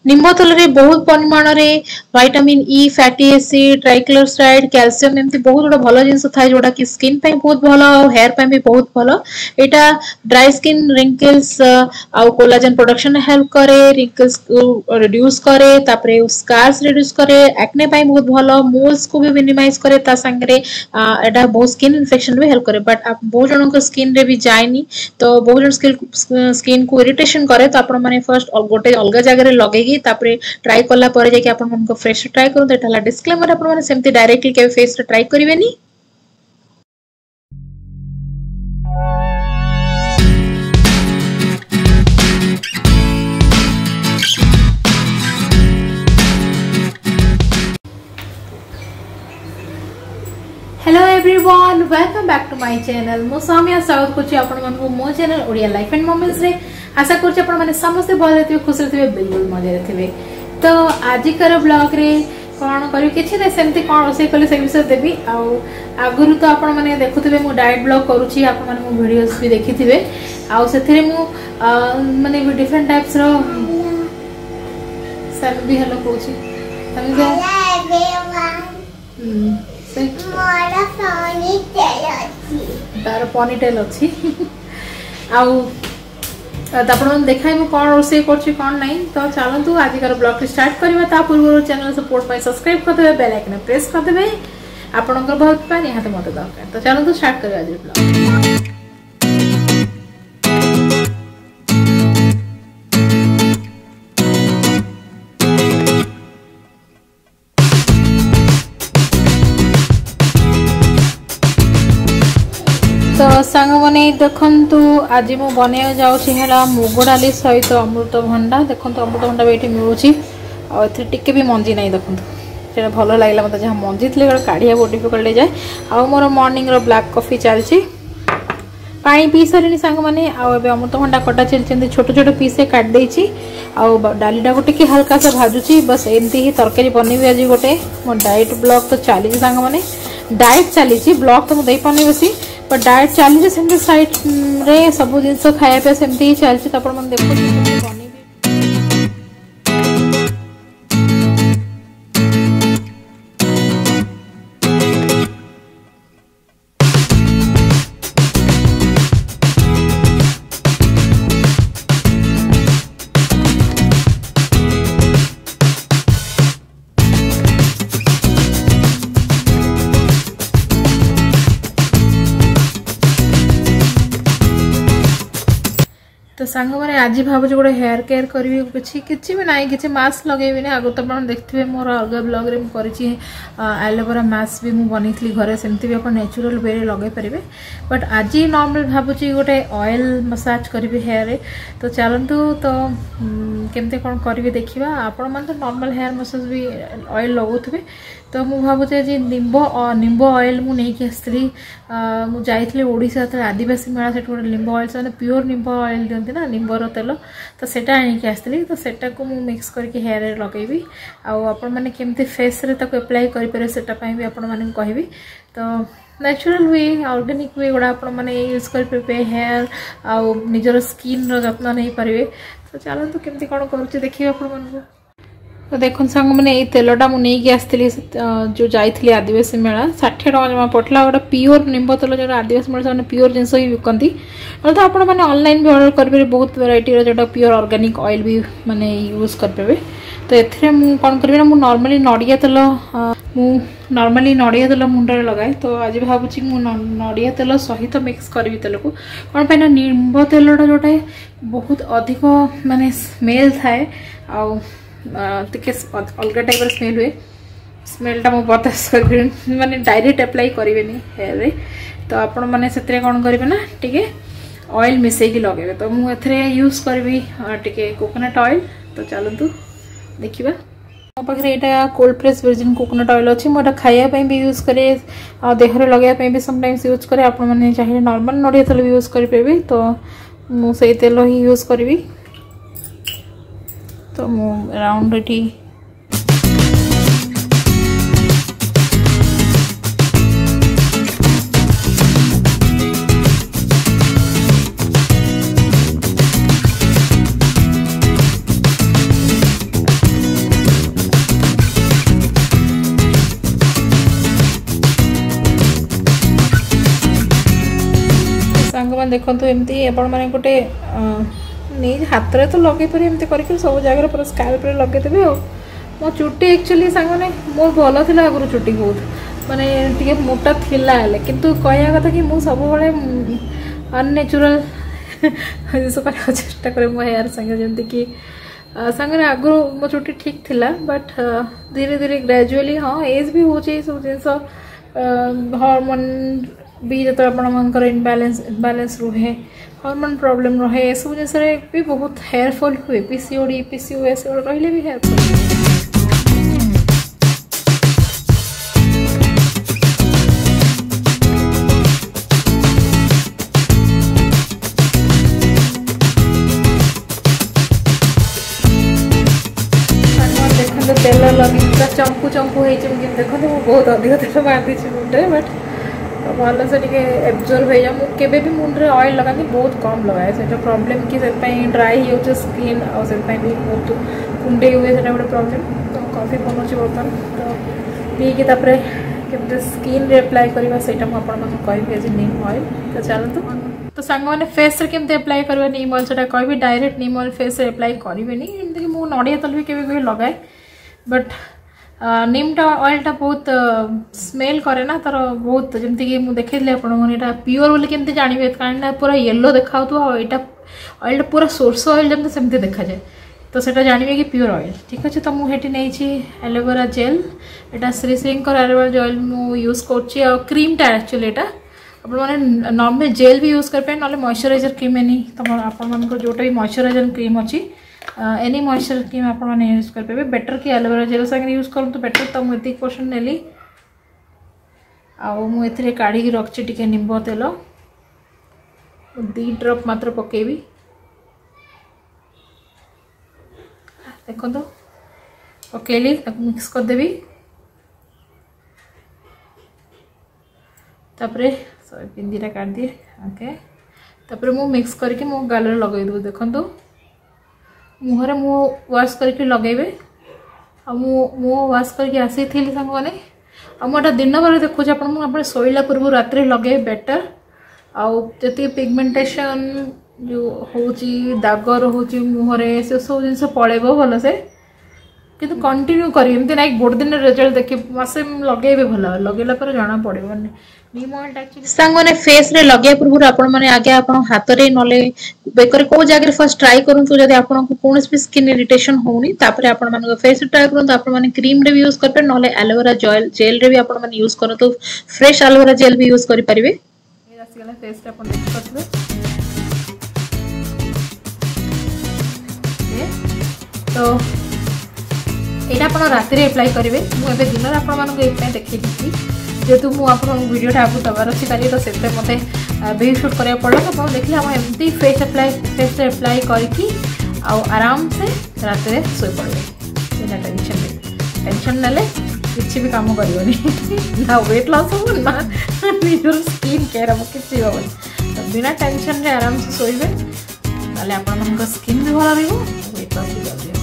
निम्ब तेल रे बहुत परिमाण रे vitamin E, fatty acid, triglyceride, calcium एमती बहुत गुड भल जिनस थाए जोटा कि स्किन पे बहुत भल हेयर पे भी बहुत भल। एटा ड्राई स्किन रिंकल्स आउ कोलाजन प्रोडक्शन हेल्प करे, रिंकल्स को रिड्यूस करे, तापरे स्कार्स रिड्यूस करे, एक्ने पे बहुत भल, मोल्स को भी मिनिमाइज करे, ता संगे एटा बहुत स्किन इन्फेक्शन भी हेल्प करे। बट आप बहुत जन को स्किन रे भी जायनी तो बहुत जन स्किन को इरिटेशन करे तो आपण माने फर्स्ट गोटे अलग जगह रे लगे तापरे ट्राई कला परे जाके आपण मन को फ्रेश ट्राई करू। तो एटा डिस्क्लेमर आपण माने सेमती डायरेक्टली के फेस रे ट्राई करिवेनी। Hello everyone, welcome back to my channel. मो सामिया स्वागत करछि आपण मन को मो channel Odia life and moments रे। आशा करछि आपण माने समस्त भल रहथिबे, खुश रहथिबे, बिल्कुल मजा रहथिबे। तो आज कर ब्लॉग रे कोन करी किछि नै सेमती कोन रोसे कले से विषय देबी। आ आगुरु तो आपण माने देखुथिबे मु डाइट ब्लॉग करूछि, आपण माने मो वीडियोस भी देखिथिबे। आ सेथिरे मु माने डिफरेंट टाइप्स रो सब भी हेलो कहूछि। हेलो एवरीवन, मोरा पनीटेल अच्छी आपण देखाइबू कौन रोसे करछि कौन नहीं। तो चलतु आजिकार ब्लॉग स्टार्ट करबा। ता पूर्व चैनल सपोर्ट पाई सब्सक्राइब कर देबे, बेल आइकन प्रेस कर देबे। आपनकर बहुत पानी हाथ मत दरकार। तो चलतु स्टार्ट करबा आज ब्लॉग। तो सांग मैंने देखु आज मु बनया जाऊँगा मुग डाली सहित अमृतभंडा। देखो अमृतभंडा भी ये मिलूँ टे भी मंजी ना। देखो से भल लगे मतलब जहाँ मंजी थे काढ़िया बहुत डिफिकल्ट जाए। आउ मोर मॉर्निंग रो ब्लैक कॉफी चलती, पानी पी सारे सांग मैंने। अमृतभंडा कटा चलती छोट छोट पीस काट देती। डालीटा को टे हल्का सा भाजुची, बस एमती ही तरकारी बनैबी आज गोटे। मो डाइट ब्लॉग तो चली सांग मैंने, डाइट चली ब्लॉग तो मुझे पानी बेसी बट डाइट चली सेमती साइड रे सब जिनस खाया पे सेमती ही चलती। तो आप देखो तो सांग मैंने आज भावुँ गोटे हेयर केयर करी किसी भी ना कि मास्क लगेबी ना। आगे तो आप देखते मोर अलग ब्लॉग रे करी एलोवेरा मास्क भी मुझे बनई घरे, सेमती भी आप नेचुरल वे लगे पारे। बट आज नॉर्मल भावुँ गोटे ऑयल मसाज करी हेयर रे। तो चलतु तो केमती कौन करी देखा। आपण मैंने तो नॉर्मल हेयर मसाज भी ऑयल लगाऊे। तो मुझे भावुँ आज निम्ब ऑयल मुझे आसती मुझे ओडिशा आदिवासी मेला से गोटे निम्ब ऑयल से प्योर निम्ब ऑयल दिखती ना, निम्बर तेल। तो सेटा आनिक आसती। तो सेटा को मु मिक्स करके हेयर लगेबी। आपण मैंने केमती फेस रे ताको अप्लाई करें सेटा भी आपण मैंने कहबी। तो नेचुरल वे ऑर्गेनिक वे गुड़ा आपण मैंने यूज करेंगे हेयर आउ निजर स्किन रो जत्न नहीं पारे। तो चलतु केमती कौन करुचे देखिए आपण मानू। तो देखो सांग मैंने ये तेलटा मुझे आसती जो जाइली आदिवासी मेला 60 टका जमा पड़ला। गोटे प्योर निम्ब तेल जो आदिवासी मेला से प्योर जिनस ही बिकती। तो आप ऑनलाइन भी ऑर्डर करेंगे बहुत वेराइटी जो प्योर ऑर्गेनिक ऑयल भी माने यूज करेंगे। तो ये कौन करी ना नॉर्मली नड़िया तेल मुंडे लगाए। तो आज भावुँ नड़िया तेल सहित मिक्स करी तेल को कौन पे ना निम्ब तेलटा जोटा बहुत अधिक माने स्मेल थाए टे अलग टाइप स्मेल हुए। स्मेलटा मुझे बर्दाश्त कर माने डायरेक्ट अप्लाई करेंगे हेयर रे। तो आपण मैंने से कौन करेंगे ना टे ऑयल मिसेकी लगे। तो मुझे यूज करी टे कोकोनट ऑयल। तो चलतु देखा मो पाखे यहाँ cold press virgin coconut oil अच्छी मुझे खायापी भी यूज करे, देहरे लगाइए भी समटाइम्स यूज करे। आप चाहिए नॉर्मल नड़िया तेल भी यूज करेंगे। तो मुझे तेल ही यूज करी। तो राउंड एटी देखो एमती आपण मैंने गोटे नहीं हाथ में तो लगे पारे एमती करके सब जगह पूरा स्काल्प रे लगेदेवे आ मो चुट्टी एक्चुअली सांगने मोर भल था आगुरी चुट्टी बहुत माने टे मोटा थिला किंतु कहया कथा कि मुझे सब अननेचुरल जिस चेष्टा करे मो हेयर संगे जमती कि सांगे आगु मो चुट्टी ठीक थिला बट धीरे धीरे ग्रेजुअली हाँ एज भी हो सब जिनस हार्मोन भी जो आपर इनबालांस रुहे हार्मोन प्रॉब्लम रहे ये सब जिनस भी बहुत हेयर फॉल हुए पीसीओडी पीसीओएस रही भी हेयर फॉल तेल लगे पूरा चंपू चंपू देखो तो बहुत अधिक तेल बांधी मुंडे बट भल से एब्जर्व हो जाए मुझे भी मुंडे ऑयल लगा बहुत कम लगाए से प्रॉब्लम कि ड्राई हो स्किन और भी बहुत कुंडे हुए से गोटे प्रॉब्लम तो कॉफी बनाऊँ बर्तमान तो पीकी केमती स्किन रे अप्लाई करवा से कहि आज नीम ऑयल तो चलते तो सांग मैंने फेस रे केमती अप्लाई करवा नीम ऑयल से कहि डायरेक्ट नीम ऑयल फेस रे अप्लाई करेंगे जमीक मुझे नड़िया तेल भी केवे लगाए बट नीमटा ऑयलटा बहुत स्मेल करे ना तार बहुत जमती कि मुझे देखी आपटा प्योर बोली केमती जानवे कहीं पूरा येलो देखा यहाँ ऑयलटा पूरा सोर्स ऑयल जमी सेमती देखा जाए तो सेटा जानवे कि प्योर ऑयल ठीक अच्छे तो मुझे नहीं एलोवेरा जेल यहाँ श्री श्री एलोवेरा जेल मुझे यूज कर क्रीमटा एक्चुअली यहाँ आपने नॉर्मल जेल भी यूज कर ना मॉइस्चराइजर क्रीम एनी तुम आप जोटा भी मॉइस्चराइजर क्रीम अच्छी एनी मॉइस्चर क्रीम आप यूज कर पाए बेटर कि एलोवेरा जेल सागे यूज करूँ तो बेटर तो मुझे 1% नेली मुझे काढ़ी रखी टे निम्ब तेल 2 ड्रॉप मात्र पकेबी देखो तो पकेली मिक्स करदेवी तापरे पिंदीटा काट दिए ओके तापरे मु मिक्स करके मो गालर लगे देबो देखो मुहर मुँह वाश करके लगेबे आ मुँह वाश करके आसी थी सांग मैंने आटा दिन भर देखो आप शोला पूर्व रात लगे बेटर आती पिगमेंटेशन जो हूँ दागर हूँ मुहरे से सब जिन पलैब भल से किंतु कंटिन्यू करेंगे ना बहुत दिन रिजल्ट देखिए मसे लगे भल लगेला पर जना पड़ोनी सांगने फेस रे लगे पूर्व आपने आगे आप हाथ में ना बेकर कौ जगह फर्स्ट ट्राई करूँ जब आपको कौन भी स्किन इरिटेशन होनी आप फेस ट्राई करूँ आपने क्रीम रे भी यूज कर ना एलोवेरा जेल रे भी आप यूज करूँ तो फ्रेश एलोवेरा जेल भी यूज करें फेस तो यहाँ आप रात अप्लाई करेंगे मुझे दिन में आपको देखी जेहेतु मुझे वीडियोटा आपको दबार अच्छी कल तो से मत भी शूट करा पड़ा तो देखिए हम एमती फेस अप्लाई करके आराम से रात शो पड़े बिना टेंशन ना किसी भी काम कर ना वेट लॉस हो ना निजर स्किन केयर हम किसी हम तो बिना टेंशन रे आराम से शोबे ना आप स्किन भी भल रही वेट लॉस भी जल्दी